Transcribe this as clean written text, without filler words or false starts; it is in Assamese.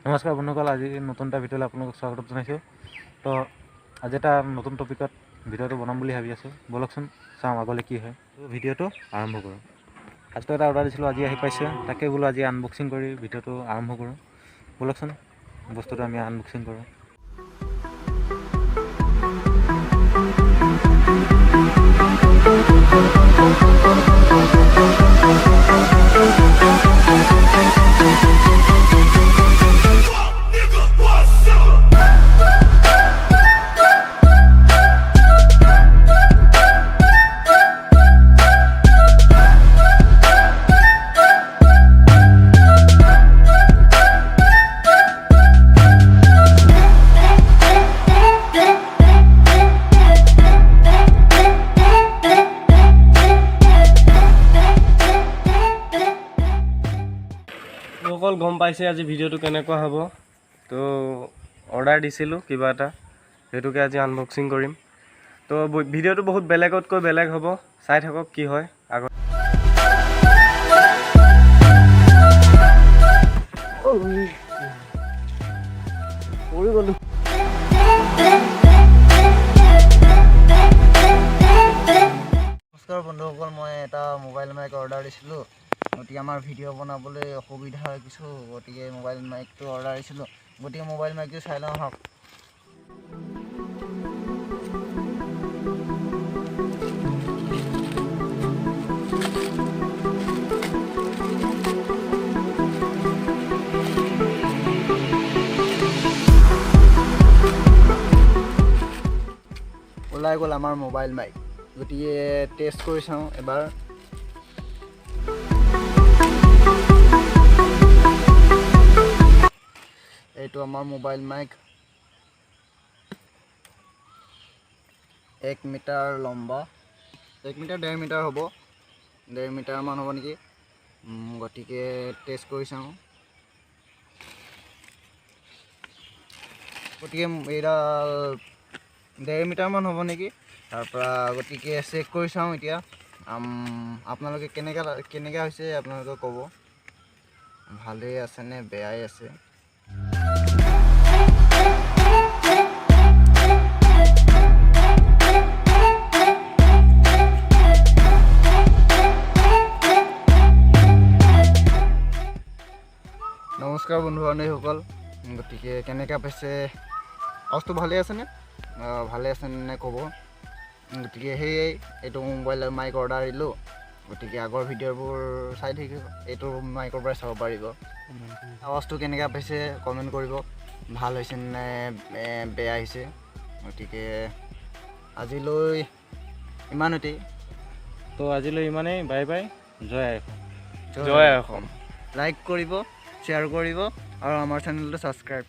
নমস্কাৰ বন্ধুসকল, আজি নতুন এটা ভিডিঅ'লৈ আপোনালোকক স্বাগতম জনাইছোঁ। তো আজি এটা নতুন টপিকত ভিডিঅ'টো বনাম বুলি ভাবি আছোঁ। ব'লকচোন চাওঁ আগলৈ কি হয়। তো ভিডিঅ'টো আৰম্ভ কৰোঁ। ফাৰ্ষ্টটো এটা অৰ্ডাৰ দিছিলোঁ, আজি আহি পাইছে। তাকে বোলো আজি আনবক্সিং কৰি ভিডিঅ'টো আৰম্ভ কৰোঁ। ব'লকচোন বস্তুটো আমি আনবক্সিং কৰোঁ। সকল গম পাইছে আজি ভিডিঅ'টো কেনেকুৱা হ'ব। তো অৰ্ডাৰ দিছিলোঁ কিবা এটা, সেইটোকে আজি আনবক্সিং কৰিম। তো ভিডিঅ'টো বহুত বেলেগতকৈ বেলেগ হ'ব, চাই থাকক কি হয়। আগত নমস্কাৰ বন্ধুসকল, মই এটা মোবাইল মাইক অৰ্ডাৰ দিছিলোঁ। গতিকে আমাৰ ভিডিঅ' বনাবলৈ অসুবিধা হৈ কিছু, গতিকে মোবাইল মাইকটো অৰ্ডাৰ দিছিলোঁ। গতিকে মোবাইল মাইকটো চাই লওঁ আহক। ওলাই গ'ল আমাৰ মোবাইল মাইক। গতিকে টেষ্ট কৰি চাওঁ এবাৰ। এইটো আমাৰ মোবাইল মাইক, 1 মিটাৰ লম্বা, 1 মিটাৰ 1.5 মিটাৰ হ'ব, 1.5 মিটাৰমান হ'ব নেকি। গতিকে টেষ্ট কৰি চাওঁ। গতিকে এইডাল 1.5 মিটাৰমান হ'ব নেকি। তাৰপৰা গতিকে চেক কৰি চাওঁ এতিয়া। আপোনালোকে কেনেকৈ হৈছে আপোনালোকে ক'ব, ভালেই আছে নে বেয়াই আছে। নমস্কাৰ বন্ধু বান্ধৱীসকল, গতিকে কেনেকৈ পাইছে, আৱাজটো ভালেই আছেনে, ভালে আছেনে ক'ব। গতিকে সেয়াই, এইটো মোবাইল মাইক অৰ্ডাৰ দিলোঁ। গতিকে আগৰ ভিডিঅ'বোৰ চাই থাকিব, এইটো মাইকৰ পৰাই চাব পাৰিব। আৱাজটো কেনেকৈ পাইছে কমেণ্ট কৰিব, ভাল হৈছে নে বেয়া হৈছে। গতিকে আজিলৈ ইমানতেই। তো আজিলৈ ইমানেই, বাই বাই, জয় অসম। জয় অসম। লাইক কৰিব, শ্বেয়াৰ কৰিব আৰু আমাৰ চেনেলটো ছাবস্ক্ৰাইব